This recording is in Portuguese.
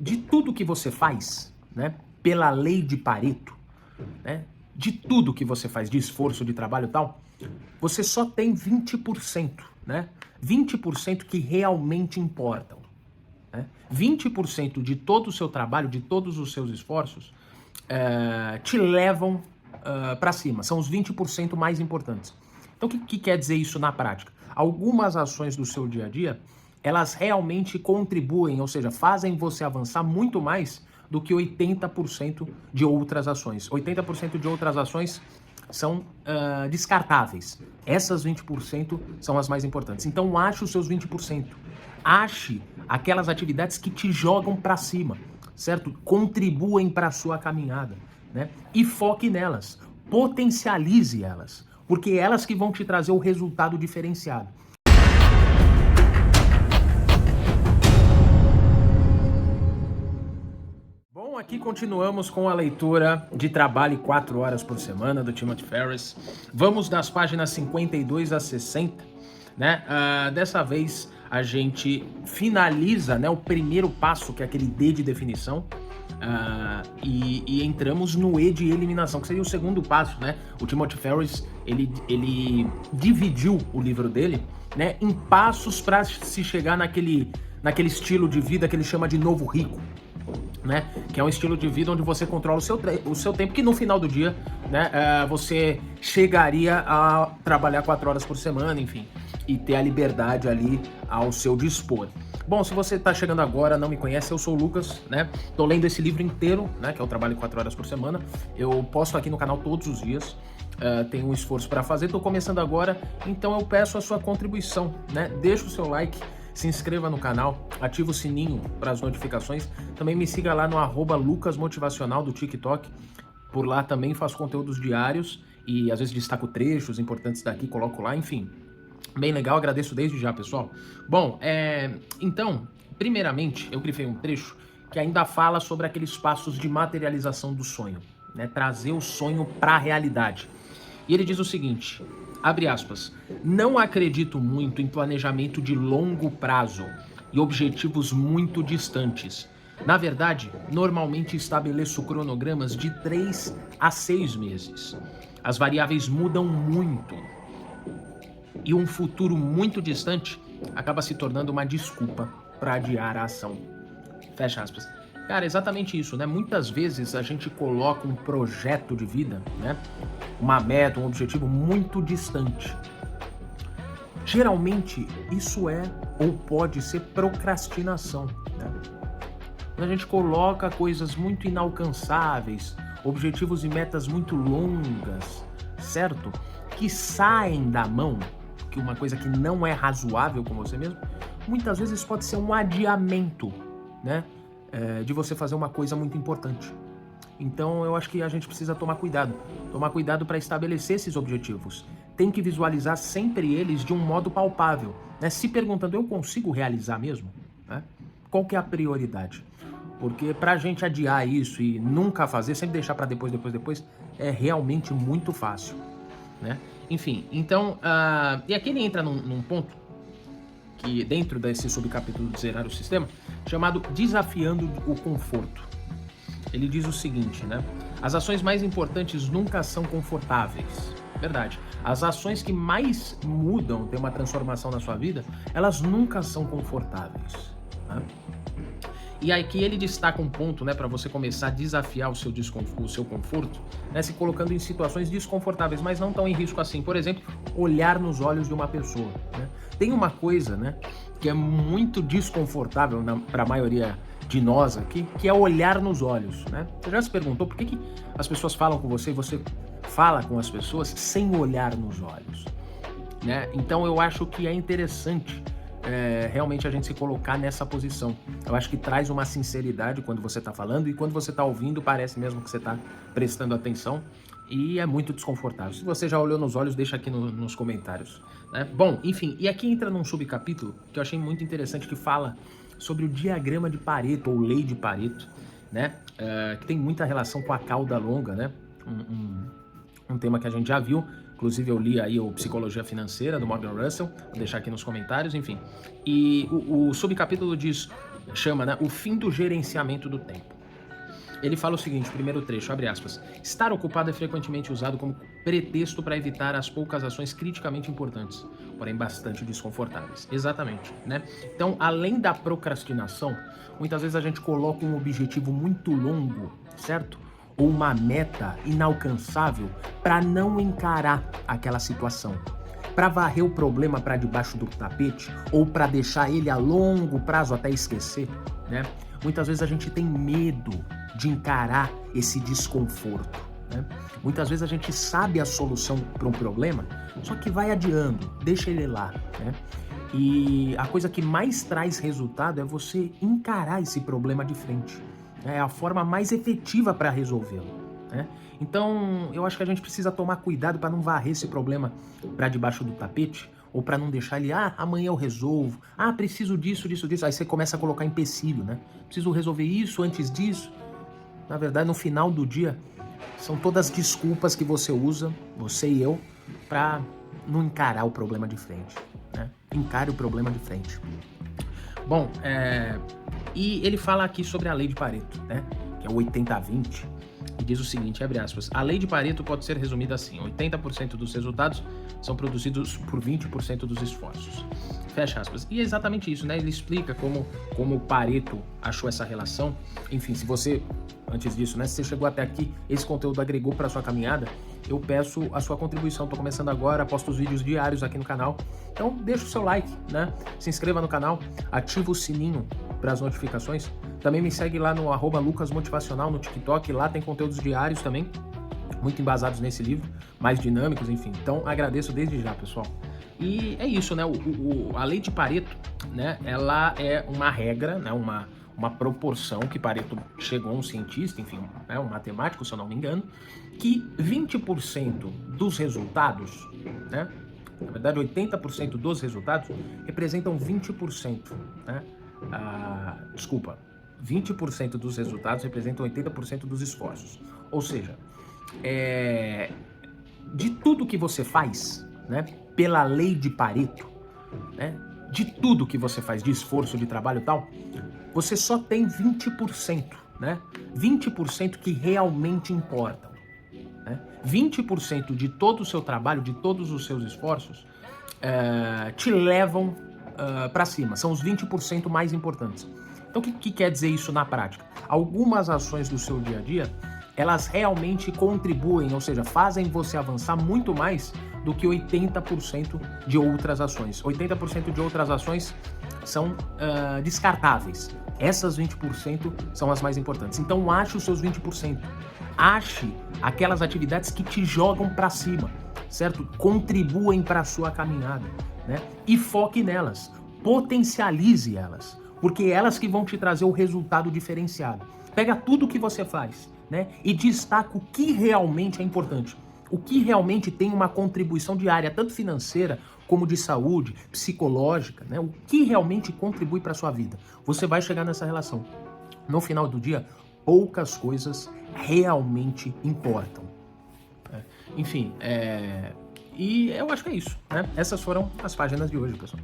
de tudo que você faz, né, pela lei de Pareto, né, de tudo que você faz, de esforço, de trabalho e tal, você só tem 20%, né? 20% que realmente importam. Né? 20% de todo o seu trabalho, de todos os seus esforços, te levam para cima. São os 20% mais importantes. Então, o que quer dizer isso na prática? Algumas ações do seu dia a dia, elas realmente contribuem, ou seja, fazem você avançar muito mais do que 80% de outras ações. 80% de outras ações são descartáveis. Essas 20% são as mais importantes. Então, ache os seus 20%. Ache aquelas atividades que te jogam para cima, certo? Contribuem para a sua caminhada, né? E foque nelas. Potencialize elas, porque é elas que vão te trazer o resultado diferenciado. Bom, aqui continuamos com a leitura de Trabalhe 4 Horas por Semana, do Timothy Ferriss. Vamos das páginas 52 a 60, né? Dessa vez a gente finaliza, né, o primeiro passo, que é aquele D de definição, e entramos no E de eliminação, que seria o segundo passo, né? O Timothy Ferriss, ele dividiu o livro dele, né, em passos para se chegar naquele estilo de vida que ele chama de novo rico, né? Que é um estilo de vida onde você controla o seu tempo, que no final do dia, né, você chegaria a trabalhar 4 horas por semana, enfim, e ter a liberdade ali ao seu dispor. Bom, se você está chegando agora, não me conhece, eu sou o Lucas, né? Tô lendo esse livro inteiro, né, que é o Trabalho 4 Horas por Semana. Eu posto aqui no canal todos os dias. Tenho um esforço para fazer, tô começando agora, então eu peço a sua contribuição, né? Deixa o seu like, se inscreva no canal, ativa o sininho para as notificações. Também me siga lá no @lucasmotivacional do TikTok. Por lá também faço conteúdos diários e às vezes destaco trechos importantes daqui, coloco lá, enfim. Bem legal, agradeço desde já, pessoal. Bom, então, primeiramente, eu grifei um trecho que ainda fala sobre aqueles passos de materialização do sonho, né? Trazer o sonho para a realidade. E ele diz o seguinte, abre aspas, não acredito muito em planejamento de longo prazo e objetivos muito distantes. Na verdade, normalmente estabeleço cronogramas de 3 a 6 meses. As variáveis mudam muito. E um futuro muito distante acaba se tornando uma desculpa para adiar a ação. Fecha aspas. Cara, exatamente isso, né? Muitas vezes a gente coloca um projeto de vida, né? Uma meta, um objetivo muito distante. Geralmente, isso é ou pode ser procrastinação, né? Quando a gente coloca coisas muito inalcançáveis, objetivos e metas muito longas, certo? Que saem da mão, que uma coisa que não é razoável com você mesmo, muitas vezes pode ser um adiamento, né? De você fazer uma coisa muito importante. Então eu acho que a gente precisa tomar cuidado para estabelecer esses objetivos. Tem que visualizar sempre eles de um modo palpável, né? Se perguntando, eu consigo realizar mesmo? Né? Qual que é a prioridade? Porque para a gente adiar isso e nunca fazer, sempre deixar para depois, é realmente muito fácil, né? Enfim, então, e aqui ele entra num ponto que dentro desse subcapítulo de Zerar o Sistema, chamado Desafiando o Conforto. Ele diz o seguinte, né? As ações mais importantes nunca são confortáveis. Verdade. As ações que mais mudam, tem uma transformação na sua vida, elas nunca são confortáveis, né? E aqui ele destaca um ponto, né, para você começar a desafiar o seu conforto, né, se colocando em situações desconfortáveis, mas não tão em risco assim. Por exemplo, olhar nos olhos de uma pessoa, né? Tem uma coisa, né, que é muito desconfortável para a maioria de nós aqui, que é olhar nos olhos, né? Você já se perguntou por que as pessoas falam com você e você fala com as pessoas sem olhar nos olhos, né? Então eu acho que é interessante realmente a gente se colocar nessa posição. Eu acho que traz uma sinceridade quando você está falando e quando você está ouvindo parece mesmo que você está prestando atenção e é muito desconfortável. Se você já olhou nos olhos, deixa aqui nos comentários, né? Bom, enfim, e aqui entra num subcapítulo que eu achei muito interessante que fala sobre o diagrama de Pareto ou lei de Pareto, né? Que tem muita relação com a cauda longa, né? Um tema que a gente já viu. Inclusive eu li aí o Psicologia Financeira, do Morgan Russell, vou deixar aqui nos comentários, enfim. E o subcapítulo diz, chama, né, o fim do gerenciamento do tempo. Ele fala o seguinte, primeiro trecho, abre aspas, estar ocupado é frequentemente usado como pretexto para evitar as poucas ações criticamente importantes, porém bastante desconfortáveis. Exatamente, né? Então, além da procrastinação, muitas vezes a gente coloca um objetivo muito longo, certo? Ou uma meta inalcançável para não encarar aquela situação. Para varrer o problema para debaixo do tapete ou para deixar ele a longo prazo até esquecer, né? Muitas vezes a gente tem medo de encarar esse desconforto, né? Muitas vezes a gente sabe a solução para um problema, só que vai adiando, deixa ele lá, né? E a coisa que mais traz resultado é você encarar esse problema de frente. É a forma mais efetiva para resolvê-lo, né? Então, eu acho que a gente precisa tomar cuidado para não varrer esse problema para debaixo do tapete, ou para não deixar ele, amanhã eu resolvo, preciso disso. Aí você começa a colocar empecilho, né? Preciso resolver isso antes disso. Na verdade, no final do dia, são todas desculpas que você usa, você e eu, para não encarar o problema de frente, né? Encare o problema de frente. Bom, e ele fala aqui sobre a lei de Pareto, né? Que é o 80-20. E diz o seguinte, abre aspas, a lei de Pareto pode ser resumida assim, 80% dos resultados são produzidos por 20% dos esforços. Fecha aspas. E é exatamente isso, né? Ele explica como o Pareto achou essa relação. Enfim, se você, antes disso, né? Se você chegou até aqui, esse conteúdo agregou para sua caminhada, eu peço a sua contribuição. Estou começando agora, posto os vídeos diários aqui no canal. Então, deixa o seu like, né? Se inscreva no canal, ativa o sininho para as notificações. Também me segue lá no @lucasmotivacional no TikTok, lá tem conteúdos diários também, muito embasados nesse livro, mais dinâmicos, enfim. Então, agradeço desde já, pessoal. E é isso, né? A lei de Pareto, né? Ela é uma regra, né? Uma proporção que Pareto chegou a um cientista, enfim, né? Um matemático, se eu não me engano, que 20% dos resultados, né? Na verdade, 80% dos resultados representam 20%, né? 20% dos resultados representam 80% dos esforços. Ou seja, de tudo que você faz, né, pela lei de Pareto, né, de tudo que você faz, de esforço, de trabalho e tal, você só tem 20%, né, 20% que realmente importam. Né? 20% de todo o seu trabalho, de todos os seus esforços, te levam para cima. São os 20% mais importantes. Então, o que quer dizer isso na prática? Algumas ações do seu dia a dia, elas realmente contribuem, ou seja, fazem você avançar muito mais do que 80% de outras ações. 80% de outras ações são descartáveis. Essas 20% são as mais importantes. Então, ache os seus 20%. Ache aquelas atividades que te jogam para cima, certo? Contribuem para a sua caminhada, né? E foque nelas. Potencialize elas, porque é elas que vão te trazer o resultado diferenciado. Pega tudo que você faz, né? E destaca o que realmente é importante. O que realmente tem uma contribuição diária, tanto financeira como de saúde, psicológica, né? O que realmente contribui para a sua vida. Você vai chegar nessa relação. No final do dia, poucas coisas realmente importam. Enfim, e eu acho que é isso, né? Essas foram as páginas de hoje, pessoal.